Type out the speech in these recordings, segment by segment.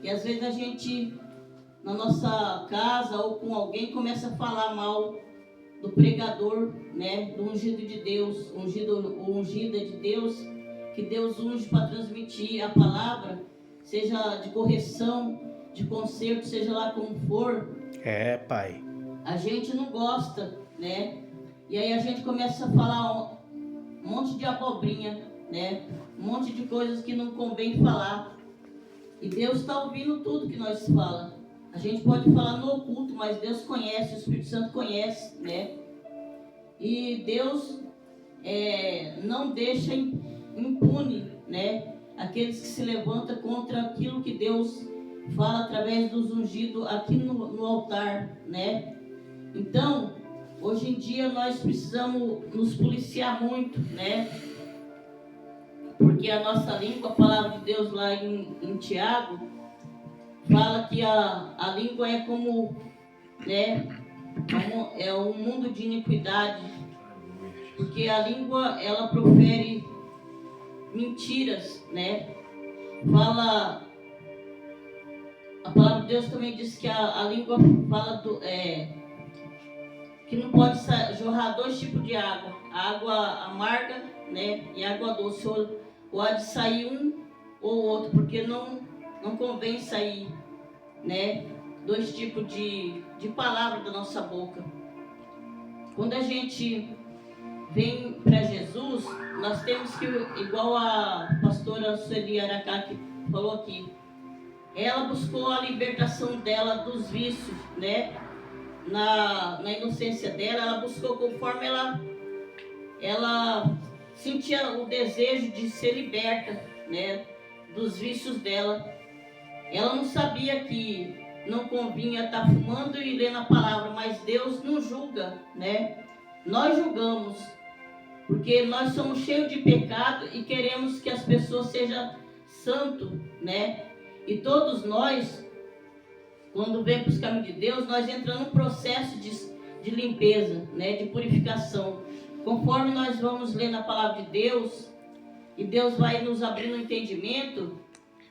E às vezes a gente, na nossa casa ou com alguém, começa a falar mal do pregador, né? Do ungido de Deus, ungida de Deus, que Deus unge para transmitir a palavra, seja de correção, de conserto, seja lá como for. Pai. A gente não gosta, né? E aí a gente começa a falar um monte de abobrinha, né? Um monte de coisas que não convém falar. E Deus está ouvindo tudo que nós falamos. A gente pode falar no oculto, mas Deus conhece, o Espírito Santo conhece, né? E Deus não deixa impune, né? Aqueles que se levantam contra aquilo que Deus fala através dos ungidos aqui no altar, né? Então, hoje em dia nós precisamos nos policiar muito, né? Porque a nossa língua, a palavra de Deus lá em Tiago, fala que a língua é como, né? É um mundo de iniquidade. Porque a língua, ela profere mentiras, né? A palavra de Deus também diz que a língua fala que não pode jorrar dois tipos de água, a água amarga, né, e a água doce, ou há de sair um ou outro, porque não convém sair, né, dois tipos de palavra da nossa boca. Quando a gente vem para Jesus, nós temos que, igual a pastora Sueli Aracá que falou aqui, ela buscou a libertação dela dos vícios, né? Na inocência dela, ela buscou conforme ela sentia o desejo de ser liberta, né? Dos vícios dela. Ela não sabia que não convinha estar fumando e lendo a palavra, mas Deus não julga, né? Nós julgamos, porque nós somos cheios de pecado e queremos que as pessoas sejam santas, né? E todos nós, quando vem para os caminhos de Deus, nós entramos num processo de limpeza, né? De purificação. Conforme nós vamos lendo a palavra de Deus, e Deus vai nos abrindo o entendimento,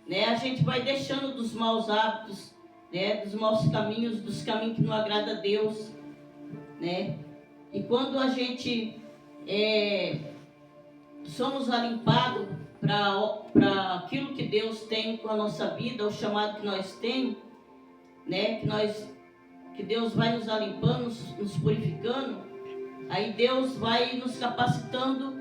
né? A gente vai deixando dos maus hábitos, né? Dos maus caminhos, dos caminhos que não agradam a Deus, né? E quando a gente somos limpados para aquilo que Deus tem com a nossa vida, o chamado que nós temos, né? Que Deus vai nos limpando, nos purificando, aí Deus vai nos capacitando,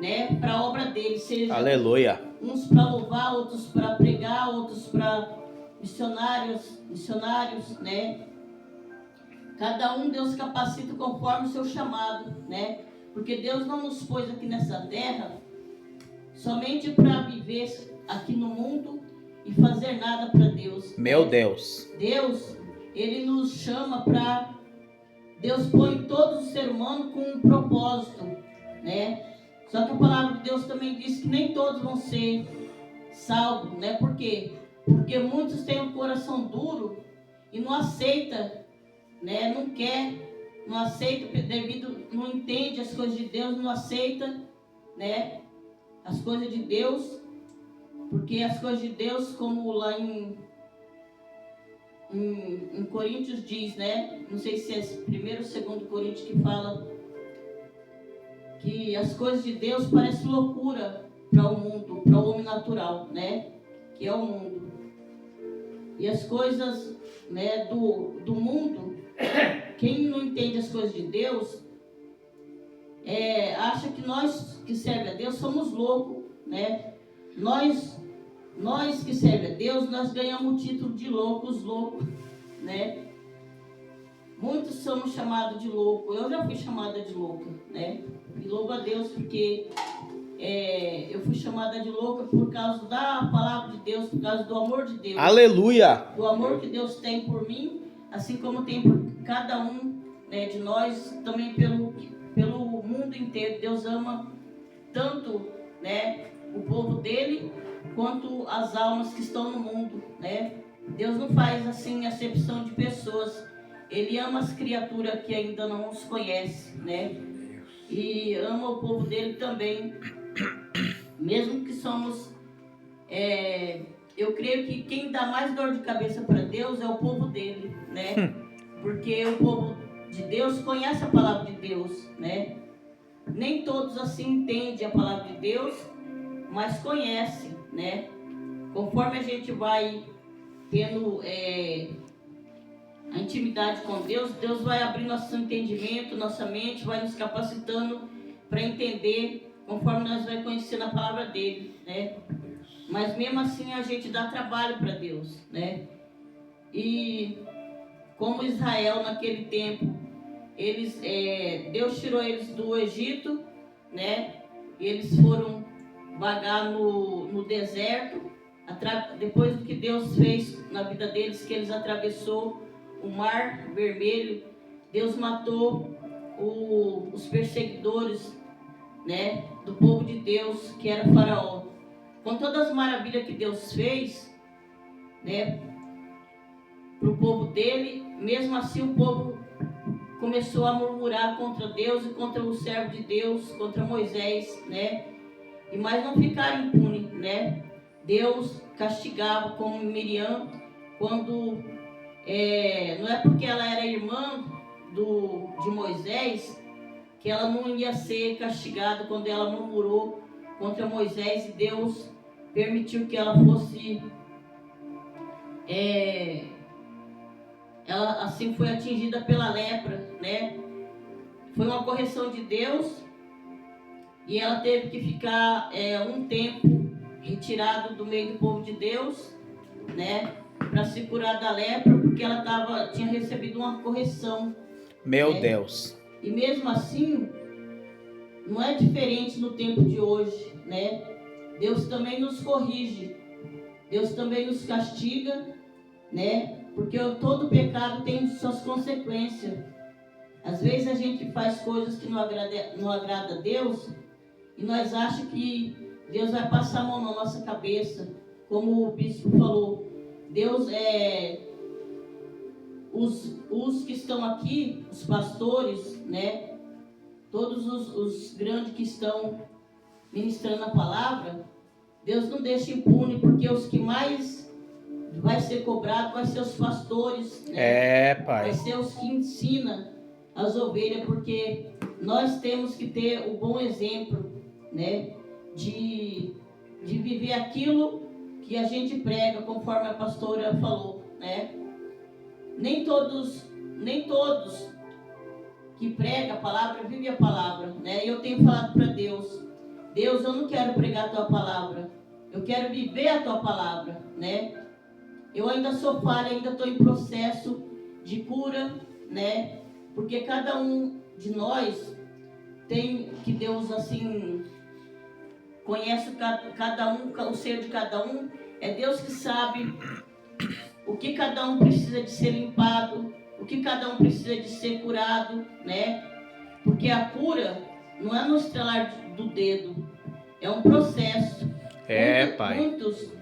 né? Para a obra dele, seja Aleluia. Uns para louvar, outros para pregar, outros para missionários, né? Cada um Deus capacita conforme o seu chamado, né? Porque Deus não nos pôs aqui nessa terra somente para viver aqui no mundo e fazer nada para Deus. Meu Deus. Deus, Ele nos chama para... Deus põe todo o ser humano com um propósito, né? Só que a palavra de Deus também diz que nem todos vão ser salvos, né? Por quê? Porque muitos têm um coração duro e não aceita, né? Não quer, não aceita não entende as coisas de Deus, não aceita, né? As coisas de Deus, porque as coisas de Deus, como lá em Coríntios diz, né? Não sei se é 1º ou 2º Coríntios que fala que as coisas de Deus parecem loucura para o mundo, para o homem natural, né? Que é o mundo. E as coisas, né, do mundo, quem não entende as coisas de Deus, acha que nós que servemos a Deus somos loucos, né? Nós que servemos a Deus, nós ganhamos o título de loucos, né? Muitos somos chamados de louco. Eu já fui chamada de louca, né? E louvo a Deus porque eu fui chamada de louca por causa da palavra de Deus, por causa do amor de Deus. Aleluia! Do amor que Deus tem por mim, assim como tem por cada um, né, de nós, também pelo mundo inteiro. Deus ama tanto, né, o povo dele, quanto as almas que estão no mundo, né? Deus não faz assim acepção de pessoas. Ele ama as criaturas que ainda não os conhece, né? E ama o povo dele também. Mesmo que somos eu creio que quem dá mais dor de cabeça para Deus é o povo dele, né? Porque o povo de Deus conhece a palavra de Deus, né? Nem todos assim entendem a palavra de Deus, mas conhecem, né? Conforme a gente vai tendo a intimidade com Deus, Deus vai abrir nosso entendimento, nossa mente, vai nos capacitando para entender conforme nós vamos conhecendo a palavra dele, né? Mas mesmo assim a gente dá trabalho para Deus, né? E como Israel naquele tempo, Deus tirou eles do Egito, né? E eles foram vagar no deserto, depois do que Deus fez na vida deles, que eles atravessou o Mar Vermelho, Deus matou os perseguidores, né, do povo de Deus, que era Faraó. Com todas as maravilhas que Deus fez, né, para o povo dele, mesmo assim o povo começou a murmurar contra Deus e contra o servo de Deus, contra Moisés, né? Mas não ficaram impunes, né? Deus castigava como Miriam, quando não é porque ela era irmã de Moisés que ela não ia ser castigada quando ela murmurou contra Moisés, e Deus permitiu que ela fosse ela assim foi atingida pela lepra, né? Foi uma correção de Deus, e ela teve que ficar um tempo retirada do meio do povo de Deus, né? Para se curar da lepra, porque ela tinha recebido uma correção. Meu né? Deus. E mesmo assim, não é diferente no tempo de hoje, né? Deus também nos corrige, Deus também nos castiga, né? Porque todo pecado tem suas consequências. Às vezes a gente faz coisas que não agrada a Deus, e nós achamos que Deus vai passar a mão na nossa cabeça. Como o bispo falou, Deus os que estão aqui, os pastores, né? Todos os grandes que estão ministrando a palavra, Deus não deixa impune, porque os que mais vai ser cobrado vai ser os pastores, né? Pai. Vai ser os que ensinam as ovelhas, porque nós temos que ter o bom exemplo, né? De viver aquilo que a gente prega, conforme a pastora falou, né? Nem todos que pregam a palavra vivem a palavra, né? Eu tenho falado para Deus, eu não quero pregar a tua palavra, eu quero viver a tua palavra, né? Eu ainda sou falha, ainda estou em processo de cura, né? Porque cada um de nós tem, que Deus assim conhece cada um, o ser de cada um. É Deus que sabe o que cada um precisa de ser limpado, o que cada um precisa de ser curado, né? Porque a cura não é no estrelar do dedo, é um processo. Pai. Muitos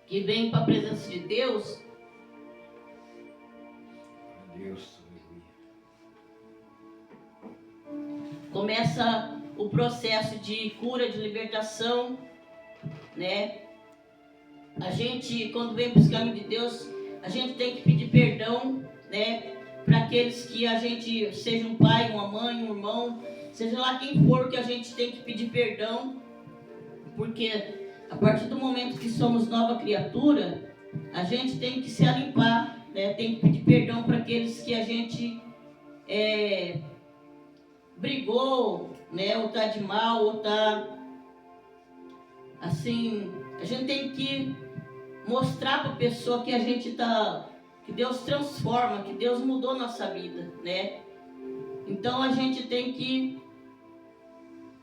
que vêm para a presença de Deus, começa o processo de cura, de libertação, né? A gente, quando vem para os caminhos de Deus, a gente tem que pedir perdão, né? Para aqueles que a gente, seja um pai, uma mãe, um irmão, seja lá quem for, que a gente tem que pedir perdão, porque a partir do momento que somos nova criatura, a gente tem que se limpar, né? Tem que pedir perdão para aqueles que a gente brigou, né? Ou tá de mal, ou tá assim. A gente tem que mostrar para a pessoa que a gente tá, que Deus transforma, que Deus mudou nossa vida, né? Então a gente tem que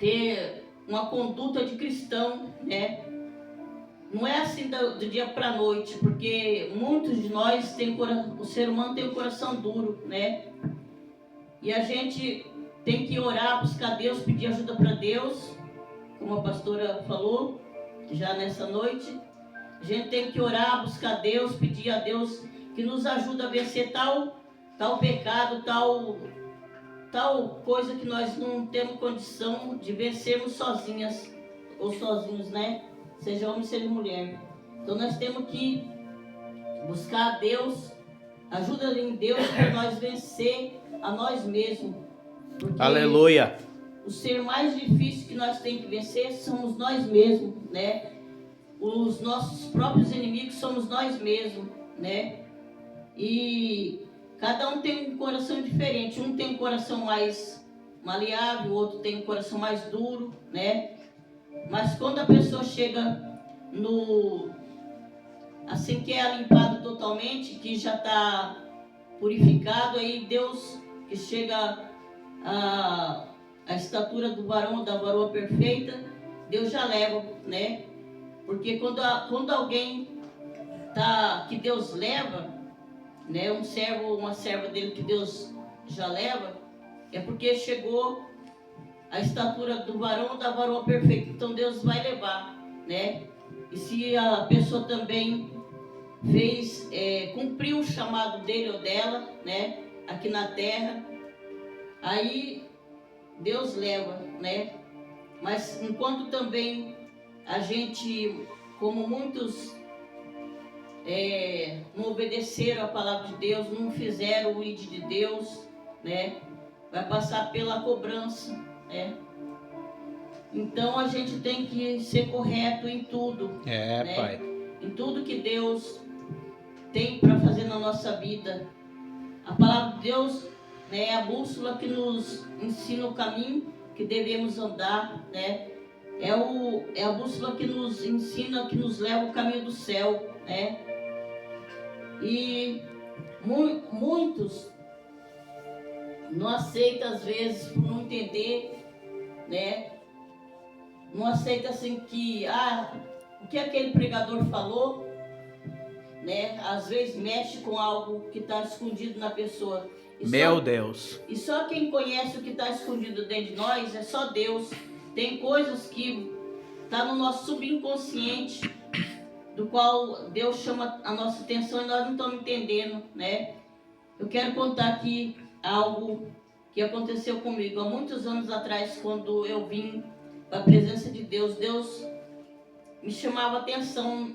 ter uma conduta de cristão, né? Não é assim do dia para a noite, porque muitos de nós o ser humano tem um coração duro, né? E a gente tem que orar, buscar Deus, pedir ajuda para Deus, como a pastora falou já nessa noite. A gente tem que orar, buscar Deus, pedir a Deus que nos ajude a vencer tal pecado, tal coisa que nós não temos condição de vencermos sozinhas ou sozinhos, né? Seja homem, seja mulher. Então nós temos que buscar a Deus, ajuda em Deus para nós vencer a nós mesmos. Porque Aleluia. o ser mais difícil que nós temos que vencer somos nós mesmos, né? Os nossos próprios inimigos somos nós mesmos, né? E cada um tem um coração diferente. Um tem um coração mais maleável, o outro tem um coração mais duro, né? Mas quando a pessoa chega assim que é limpado totalmente, que já está purificado, aí Deus, que chega a estatura do varão ou da varoa perfeita, Deus já leva, né? Porque quando alguém que Deus leva, né, um servo ou uma serva dele que Deus já leva, é porque chegou a estatura do varão ou da varoa perfeita. Então Deus vai levar, né? E se a pessoa também cumpriu o chamado dele ou dela, né, aqui na terra, aí Deus leva, né? Mas enquanto também a gente, como muitos não obedeceram a palavra de Deus, não fizeram o ID de Deus, né? Vai passar pela cobrança, né? Então a gente tem que ser correto em tudo, né? Pai. Em tudo que Deus tem para fazer na nossa vida. A palavra de Deus, né, é a bússola que nos ensina o caminho que devemos andar, né? É a bússola que nos ensina, que nos leva ao caminho do céu, né? E muitos não aceitam às vezes por não entender, né? Não aceita assim que o que aquele pregador falou, né? Às vezes mexe com algo que está escondido na pessoa. Deus. E só quem conhece o que está escondido dentro de nós é só Deus. Tem coisas que tá no nosso subconsciente, do qual Deus chama a nossa atenção e nós não estamos entendendo, né? Eu quero contar aqui algo que aconteceu comigo há muitos anos atrás, quando eu vim para a presença de Deus. Deus me chamava a atenção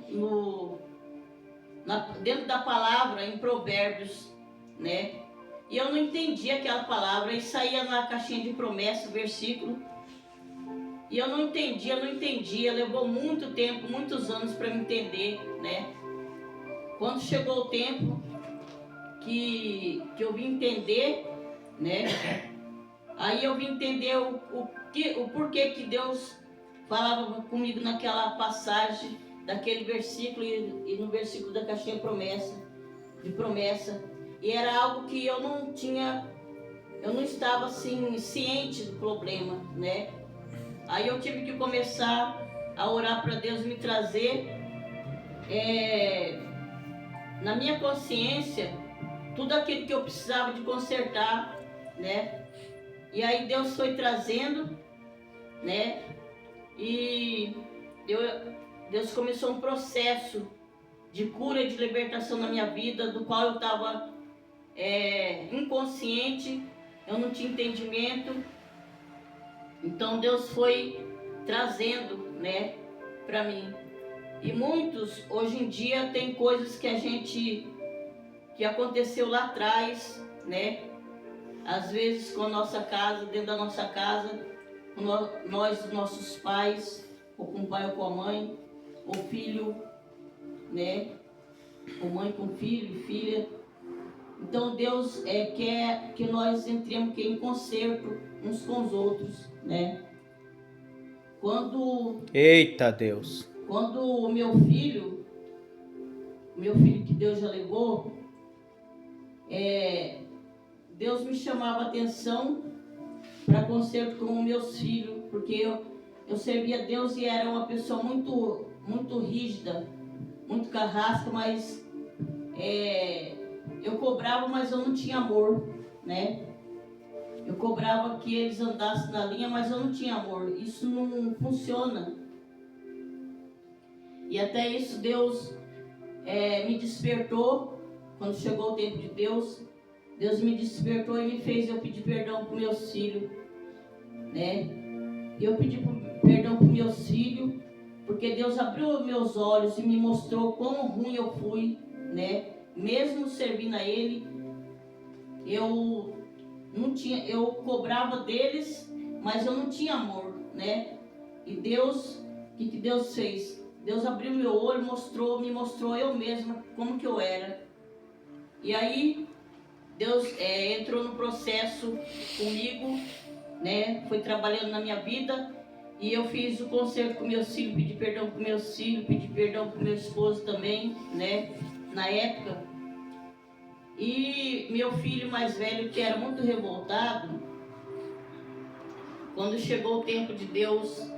dentro da palavra, em Provérbios, né? E eu não entendia aquela palavra, e saía na caixinha de promessa, versículo, e eu não entendia, levou muito tempo, muitos anos para me entender, né? Quando chegou o tempo que eu vim entender, né? Aí eu vim entender o porquê que Deus falava comigo naquela passagem, daquele versículo e no versículo da caixinha de promessa. E era algo que eu não estava assim ciente do problema, né? Aí eu tive que começar a orar para Deus me trazer na minha consciência tudo aquilo que eu precisava de consertar, né? E aí Deus foi trazendo, né? E Deus começou um processo de cura e de libertação na minha vida, do qual eu estava inconsciente, eu não tinha entendimento. Então Deus foi trazendo, né, para mim. E muitos, hoje em dia, tem coisas que aconteceu lá atrás, né? Às vezes com a nossa casa, dentro da nossa casa, nós, os nossos pais, ou com o pai ou com a mãe, ou filho, né? Ou mãe com filho, filha. Então Deus quer que nós entremos em conserto uns com os outros, né? Eita Deus! Quando o meu filho que Deus já levou, Deus me chamava a atenção para conserto com os meus filhos, porque eu servia a Deus e era uma pessoa muito, muito rígida, muito carrasca, mas eu cobrava, mas eu não tinha amor, né? Eu cobrava que eles andassem na linha, mas eu não tinha amor. Isso não funciona. E até isso Deus me despertou. Quando chegou o tempo de Deus, Deus me despertou e me fez eu pedir perdão para os meus filhos, né? E eu pedi perdão para os meus filhos porque Deus abriu meus olhos e me mostrou quão ruim eu fui, né? Mesmo servindo a Ele, eu cobrava deles, mas eu não tinha amor, né? E Deus, o que Deus fez? Deus abriu meu olho, me mostrou eu mesma como que eu era. E aí Deus entrou no processo comigo, né? Foi trabalhando na minha vida e eu fiz o conserto com meus filhos, pedi perdão com meus filhos, pedi perdão com meu esposo também, né? Na época. E meu filho mais velho, que era muito revoltado, quando chegou o tempo de Deus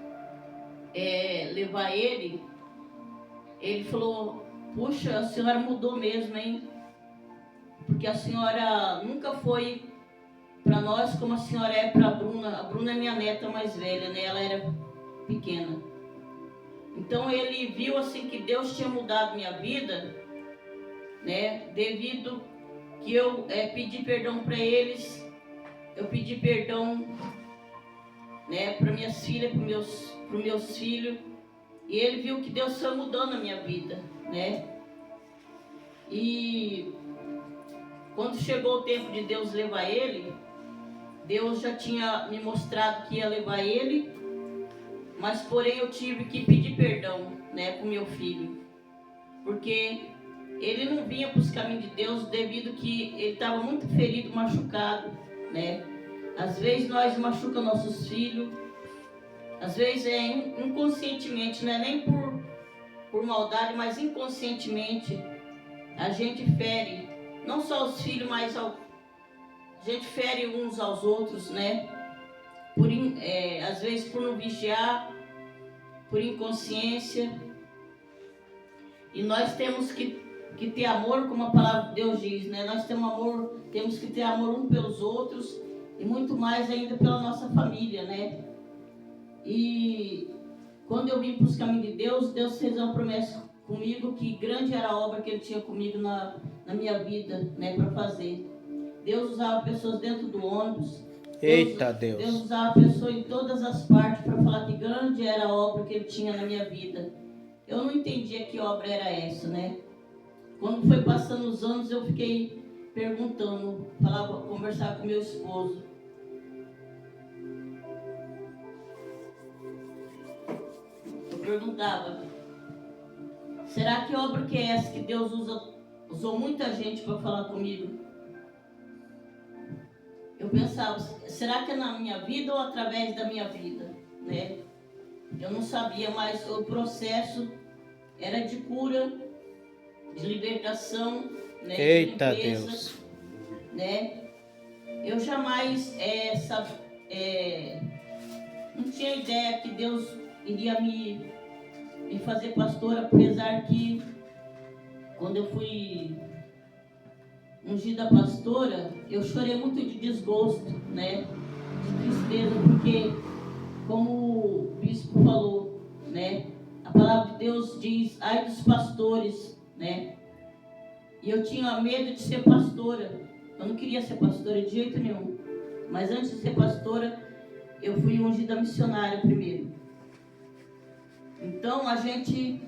levar ele falou: puxa, a senhora mudou mesmo, hein? Porque a senhora nunca foi para nós como a senhora é para a Bruna. A Bruna é minha neta mais velha, né? Ela era pequena. Então ele viu assim que Deus tinha mudado minha vida, né? Devido que eu pedi perdão para eles, eu pedi perdão, né, para minhas filhas, para meus filhos, e ele viu que Deus foi mudando a minha vida, né? E quando chegou o tempo de Deus levar ele, Deus já tinha me mostrado que ia levar ele, mas porém eu tive que pedir perdão, né, para o meu filho, porque ele não vinha para os caminhos de Deus devido que ele estava muito ferido, machucado, né? Às vezes nós machucamos nossos filhos, às vezes inconscientemente, não é nem por maldade, mas inconscientemente a gente fere, não só os filhos, mas a gente fere uns aos outros, né? Às vezes por não vigiar, por inconsciência. E nós temos que ter amor, como a palavra de Deus diz, né? Nós temos que ter amor uns pelos outros e muito mais ainda pela nossa família, né? E quando eu vim para os caminhos de Deus, Deus fez uma promessa comigo que grande era a obra que Ele tinha comigo na minha vida, né? Para fazer. Deus usava pessoas dentro do ônibus. Eita Deus. Deus usava pessoas em todas as partes para falar que grande era a obra que Ele tinha na minha vida. Eu não entendia que obra era essa, né? Quando foi passando os anos, eu fiquei perguntando, conversar com meu esposo. Eu perguntava: será que obra que é essa que Deus usou muita gente para falar comigo? Eu pensava: será que é na minha vida ou através da minha vida, né? Eu não sabia, mas o processo era de cura, de libertação, né? Eita de limpeza, Deus, né? Eu jamais não tinha ideia que Deus iria me fazer pastora, apesar que quando eu fui ungida pastora, eu chorei muito de desgosto, né? De tristeza, porque como o bispo falou, né? A palavra de Deus diz: ai dos pastores, né? E eu tinha medo de ser pastora. Eu não queria ser pastora de jeito nenhum. Mas antes de ser pastora, eu fui ungida missionária primeiro. Então a gente,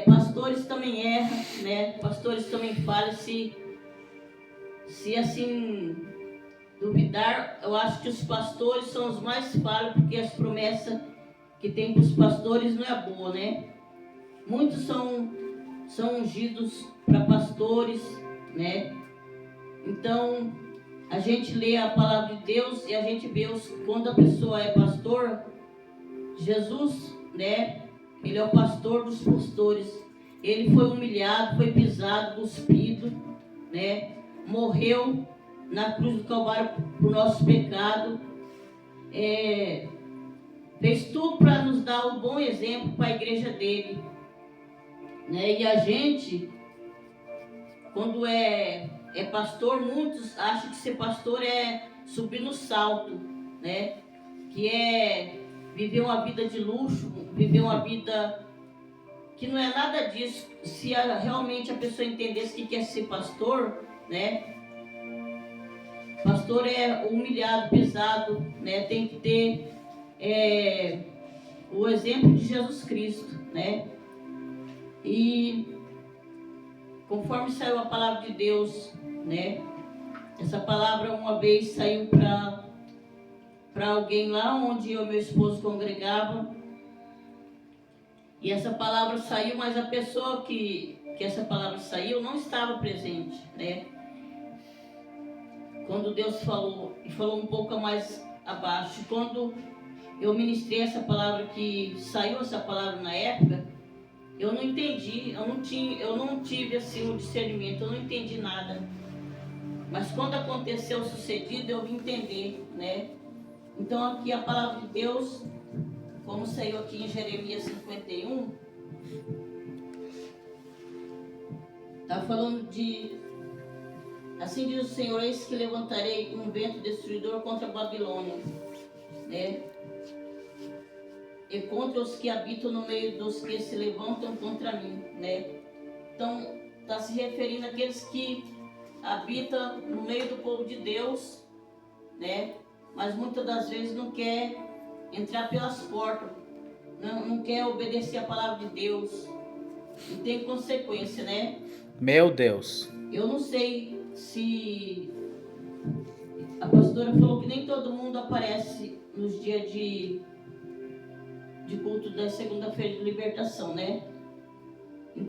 pastores também erram, né? Pastores também falham. Se assim duvidar, eu acho que os pastores são os mais falhos, porque as promessas que tem para os pastores não é boa, né? Muitos são ungidos para pastores, né? Então a gente lê a palavra de Deus e a gente vê quando a pessoa é pastor. Jesus, né? Ele é o pastor dos pastores. Ele foi humilhado, foi pisado, cuspido, né? Morreu na cruz do Calvário por nosso pecado. Fez tudo para nos dar um bom exemplo para a igreja dele, né? E a gente, quando é pastor, muitos acham que ser pastor é subir no salto, né? Que é viver uma vida de luxo, viver uma vida que não é nada disso. Se realmente a pessoa entendesse o que é ser pastor, né? Pastor é humilhado, pisado, né? Tem que ter o exemplo de Jesus Cristo, né? E conforme saiu a palavra de Deus, né? Essa palavra uma vez saiu para alguém lá onde eu e meu esposo congregava. E essa palavra saiu, mas a pessoa que essa palavra saiu não estava presente, né? Quando Deus falou, e falou um pouco mais abaixo, quando eu ministrei essa palavra, que saiu essa palavra na época, eu não entendi, eu não tive assim um discernimento, eu não entendi nada. Mas quando aconteceu o sucedido, eu vim entender, né? Então aqui a palavra de Deus, como saiu aqui em Jeremias 51, está falando de: assim diz o Senhor, eis que levantarei um vento destruidor contra a Babilônia, né? E contra os que habitam no meio dos que se levantam contra mim, né? Então, está se referindo àqueles que habitam no meio do povo de Deus, né? Mas muitas das vezes não quer entrar pelas portas, não quer obedecer a palavra de Deus, e tem consequência, né? Meu Deus. Eu não sei se a pastora falou que nem todo mundo aparece nos dias de culto da segunda-feira de libertação, né?